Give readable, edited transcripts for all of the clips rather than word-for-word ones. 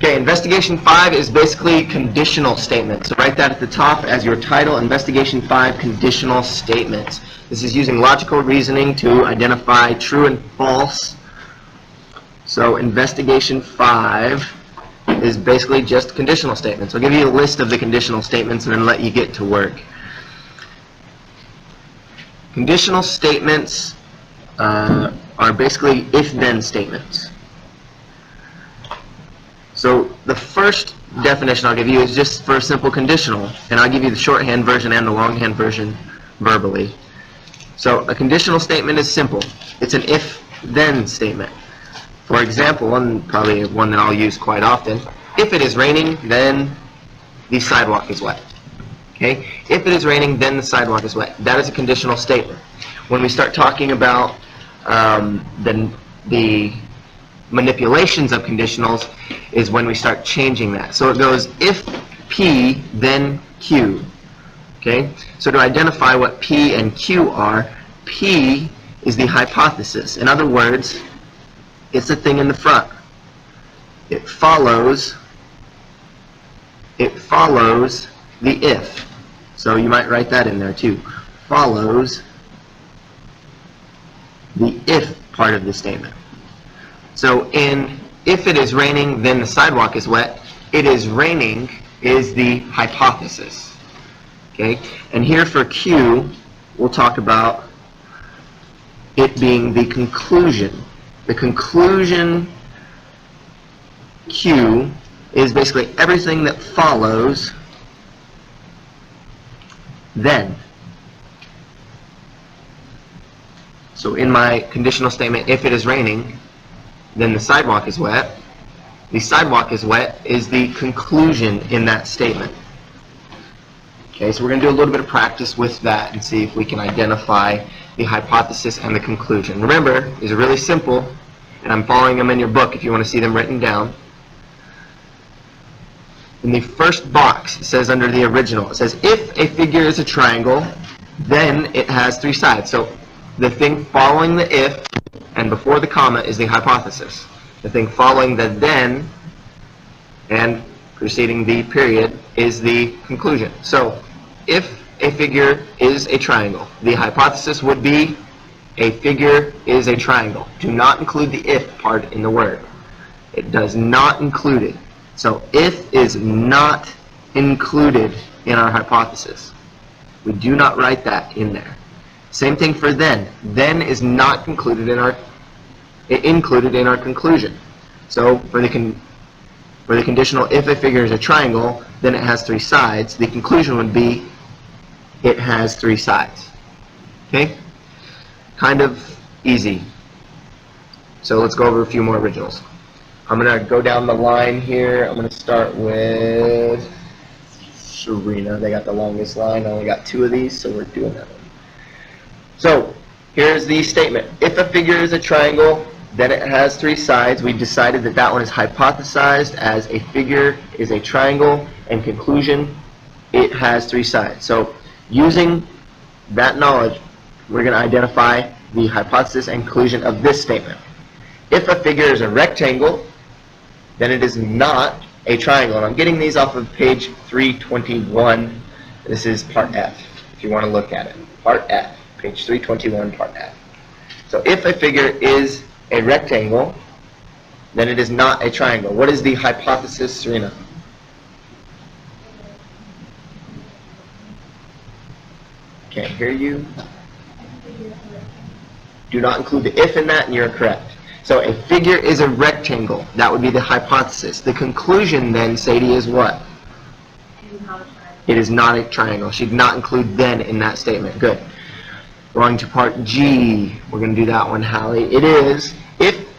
Okay, investigation 5 is basically conditional statements. So write that at the top as your title, investigation 5, conditional statements. This is using logical reasoning to identify true and false. So investigation 5 is basically just conditional statements. I'll give you a list of the conditional statements and then let you get to work. Conditional statements are basically if-then statements. So the first definition I'll give you is just for a simple conditional, and I'll give you the shorthand version and the longhand version verbally. So a conditional statement is simple. It's an if-then statement. For example, and probably one that I'll use quite often, if it is raining, then the sidewalk is wet. Okay? If it is raining, then the sidewalk is wet. That is a conditional statement. When we start talking about the manipulations of conditionals is when we start changing that. So it goes if P, then Q. Okay? So to identify what P and Q are, P is the hypothesis. In other words, it's the thing in the front. It follows the if. So you might write that in there too. Follows the if part of the statement. So in if it is raining, then the sidewalk is wet, it is raining is the hypothesis. Okay? And here for Q, we'll talk about it being the conclusion. The conclusion Q is basically everything that follows then. So in my conditional statement, if it is raining, then the sidewalk is wet. The sidewalk is wet is the conclusion in that statement. Okay, so we're going to do a little bit of practice with that and see if we can identify the hypothesis and the conclusion. Remember, these are really simple, and I'm following them in your book if you want to see them written down. In the first box, it says under the original, it says if a figure is a triangle, then it has three sides. So the thing following the if and before the comma is the hypothesis. The thing following the then and preceding the period is the conclusion. So if a figure is a triangle, the hypothesis would be a figure is a triangle. Do not include the if part in the word. It does not include it. So if is not included in our hypothesis. We do not write that in there. Same thing for then. Then is not included in our conclusion. So for the conditional, if a figure is a triangle, then it has three sides. The conclusion would be it has three sides. Okay? Kind of easy. So let's go over a few more originals. I'm going to go down the line here. I'm going to start with Serena. They got the longest line. I only got two of these, so we're doing that one. So here's the statement. If a figure is a triangle, then it has three sides. We decided that that one is hypothesized as a figure is a triangle, and conclusion, it has three sides. So using that knowledge, we're going to identify the hypothesis and conclusion of this statement. If a figure is a rectangle, then it is not a triangle. And I'm getting these off of page 321. This is part F, if you want to look at it. Part F. Page 321, part F. So if a figure is a rectangle, then it is not a triangle. What is the hypothesis, Serena? Can't hear you. Do not include the if in that, and you're correct. So a figure is a rectangle. That would be the hypothesis. The conclusion then, Sadie, is what? It is not a triangle. She did not include then in that statement. Good. Going to part G, we're going to do that one, Hallie. It is, if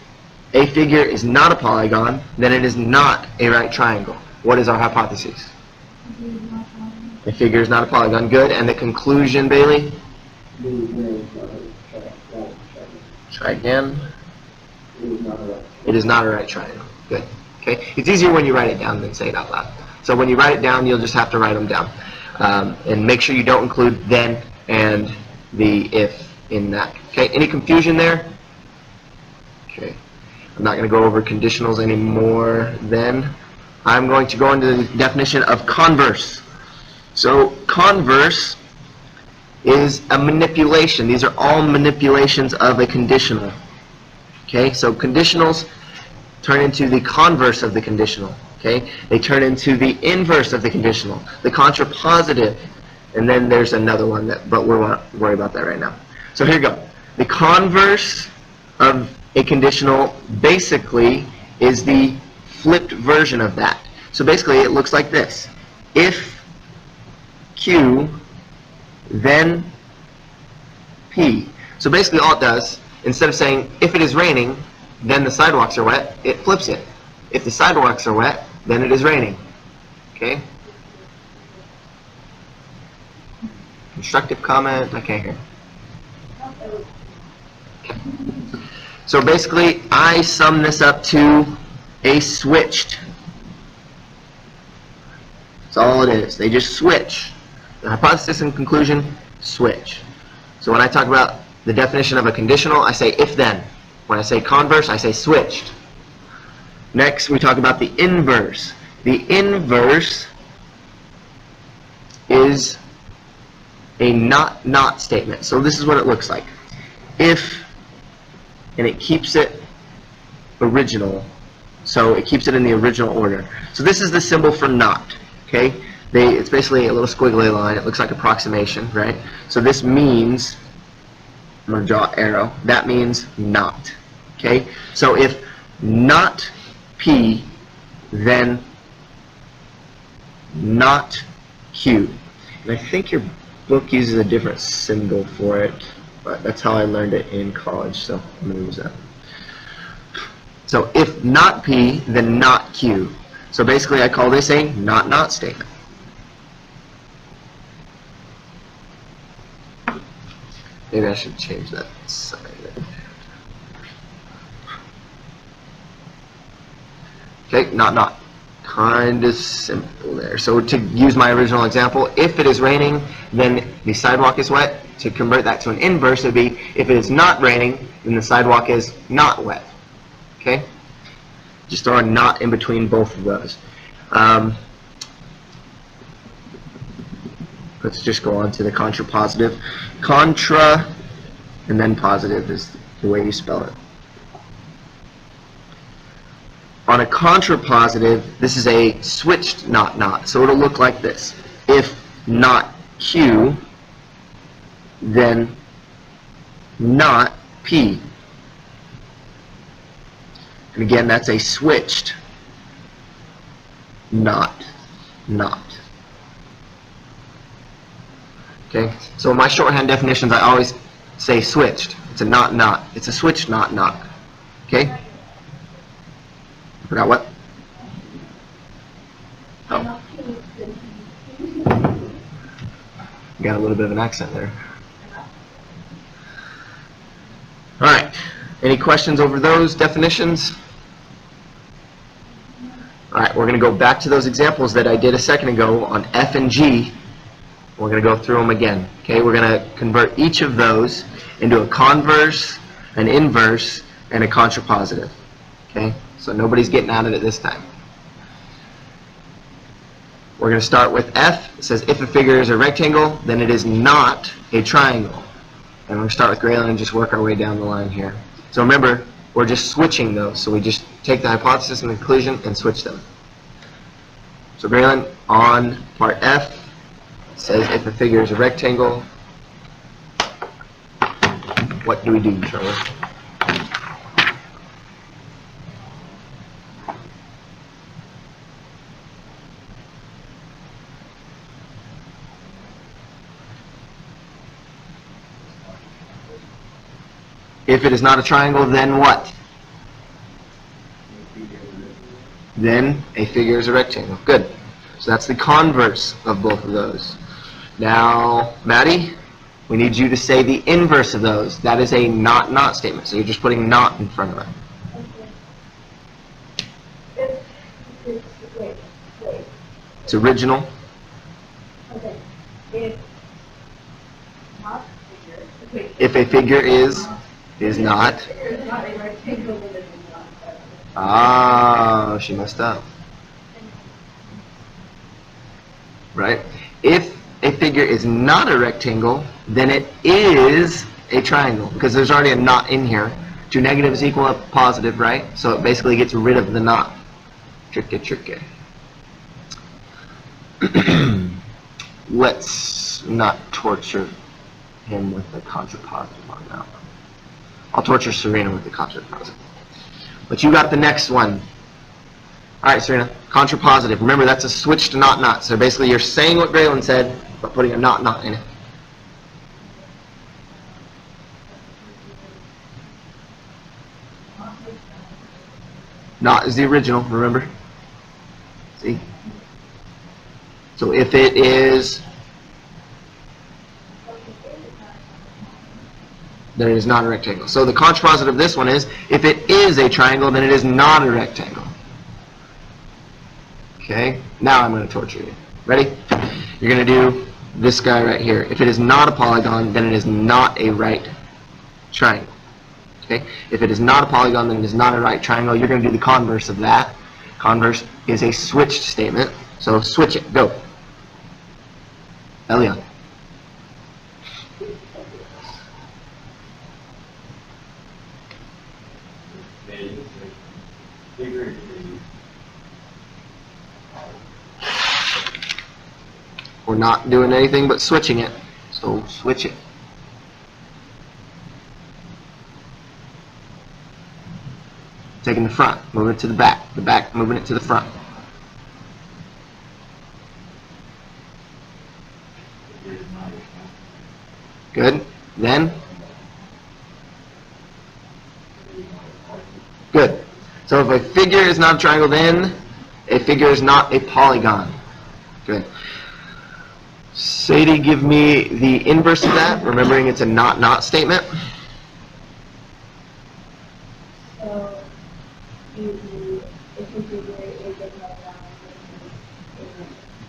a figure is not a polygon, then it is not a right triangle. What is our hypothesis? A figure is not a polygon. Good. And the conclusion, Bailey? Try again. It is not a right triangle. Good. Okay. It's easier when you write it down than say it out loud. So when you write it down, you'll just have to write them down. And make sure you don't include then and the if in that. Okay, any confusion there? Okay, I'm not going to go over conditionals anymore then. I'm going to go into the definition of converse. So converse is a manipulation. These are all manipulations of a conditional. Okay, so conditionals turn into the converse of the conditional. Okay, they turn into the inverse of the conditional, the contrapositive, and then there's another one but we won't worry about that right now. So here you go. The converse of a conditional basically is the flipped version of that. So basically it looks like this. If Q, then P. So basically all it does, instead of saying if it is raining, then the sidewalks are wet, it flips it. If the sidewalks are wet, then it is raining. Okay? Constructive comment? I can't hear. Okay. So basically, I sum this up to a switched. That's all it is. They just switch. The hypothesis and conclusion switch. So when I talk about the definition of a conditional, I say if then. When I say converse, I say switched. Next, we talk about the inverse. The inverse is a not statement. So this is what it looks like. If, and it keeps it original. So it keeps it in the original order. So this is the symbol for not. Okay? It's basically a little squiggly line. It looks like approximation, right? So this means, I'm going to draw an arrow. That means not. Okay? So if not P, then not Q. And I think your book uses a different symbol for it, but that's how I learned it in college, so I'm going to use that. So if not P, then not Q. So basically I call this a not statement. Maybe I should change that sign there. Okay, not. Kind of simple there. So to use my original example, if it is raining, then the sidewalk is wet. To convert that to an inverse, it would be if it is not raining, then the sidewalk is not wet. Okay? Just throw a not in between both of those. Let's just go on to the contrapositive. Contra and then positive is the way you spell it. On a contrapositive, this is a switched not. So it'll look like this. If not Q, then not P. And again, that's a switched not. Okay? So in my shorthand definitions, I always say switched. It's a not. It's a switched not. Okay? Forgot what? Oh. Got a little bit of an accent there. Alright. Any questions over those definitions? Alright, we're going to go back to those examples that I did a second ago on F and G. We're going to go through them again. Okay, we're going to convert each of those into a converse, an inverse, and a contrapositive. Okay? So nobody's getting out of it this time. We're going to start with F. It says if a figure is a rectangle, then it is not a triangle. And we're going to start with Graylin and just work our way down the line here. So remember, we're just switching those. So we just take the hypothesis and the conclusion and switch them. So Graylin, on part F, it says if a figure is a rectangle, what do we do, Charlie? If it is not a triangle, then what? Then a figure is a rectangle. Good. So that's the converse of both of those. Now, Maddie, we need you to say the inverse of those. That is a not statement. So you're just putting not in front of it. It's original. Okay. If a figure is not. Ah, she messed up. right? If a figure is not a rectangle, then it is a triangle, because there's already a knot in here. Two negatives equal a positive, right? So it basically gets rid of the knot. Tricky, tricky. Let's not torture him with the contrapositive on that one. I'll torture Serena with the contrapositive. But you got the next one. All right, Serena, contrapositive. Remember, that's a switch to not. So basically, you're saying what Graylin said, but putting a not in it. Not is the original, remember? See? So if it is, then it is not a rectangle. So the contrapositive of this one is, if it is a triangle, then it is not a rectangle. Okay, now I'm going to torture you. Ready? You're going to do this guy right here. If it is not a polygon, then it is not a right triangle. Okay? If it is not a polygon, then it is not a right triangle. You're going to do the converse of that. Converse is a switched statement. So switch it. Go. Elion. We're not doing anything but switching it. So switch it. Taking the front, moving it to the back, moving it to the front. Good. Then? Good. So if a figure is not a triangle, then a figure is not a polygon. Good. Sadie, give me the inverse of that, remembering it's a not statement. So, if the figure is a polygon,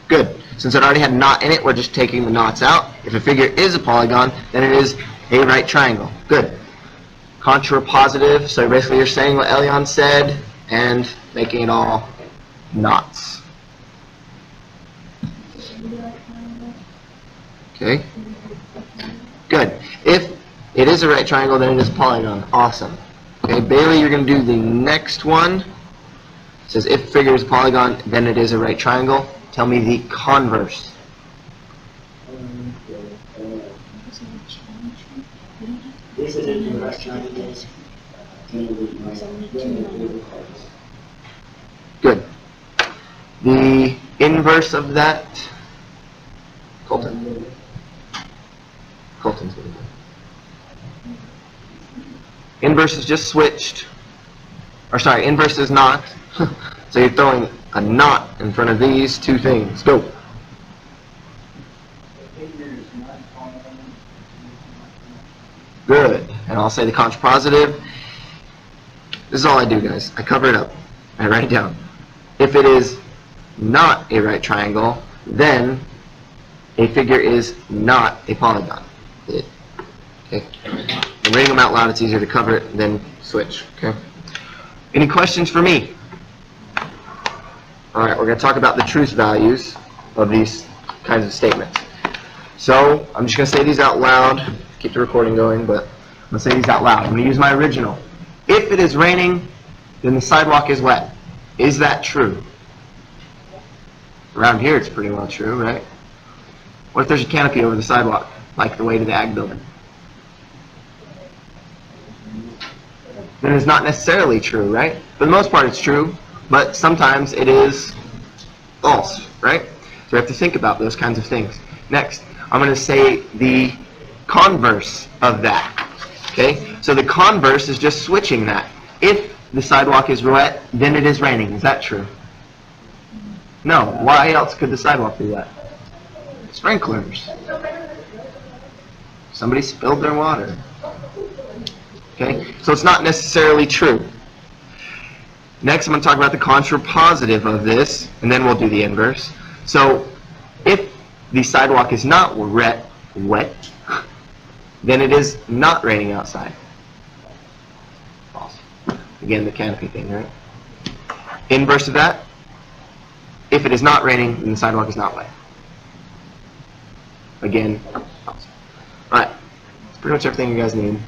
Good. Since it already had not in it, we're just taking the knots out. If a figure is a polygon, then it is a right triangle. Good. Contrapositive, so basically you're saying what Elion said and making it all knots. Okay. Good. If it is a right triangle, then it is a polygon. Awesome. Okay, Bailey, you're going to do the next one. It says if a figure is a polygon, then it is a right triangle. Tell me the converse. This is a direct triangle. Good. The inverse of that, Colton. Colton's going to do. Inverse is just switched. Or sorry, inverse is not. So you're throwing a not in front of these two things. Go. Good. And I'll say the contrapositive. This is all I do, guys. I cover it up. I write it down. If it is not a right triangle, then a figure is not a polygon. Okay. I'm reading them out loud. It's easier to cover it than switch. Okay. Any questions for me? All right. We're going to talk about the truth values of these kinds of statements. So I'm just going to say these out loud. Keep the recording going, but I'm going to say these out loud. I'm going to use my original. If it is raining, then the sidewalk is wet. Is that true? Around here, it's pretty well true, right? What if there's a canopy over the sidewalk, like the way to the ag building? Then it's not necessarily true, right? For the most part, it's true, but sometimes it is false, right? So we have to think about those kinds of things. Next, I'm going to say the converse of that. Okay? So the converse is just switching that. If the sidewalk is wet, then it is raining. Is that true? No. Why else could the sidewalk be wet? Sprinklers. Somebody spilled their water. Okay? So it's not necessarily true. Next, I'm going to talk about the contrapositive of this, and then we'll do the inverse. So if the sidewalk is not wet, then it is not raining outside. False. Again, the canopy thing, right? Inverse of that, if it is not raining, then the sidewalk is not wet. again. Alright, that's pretty much everything you guys need.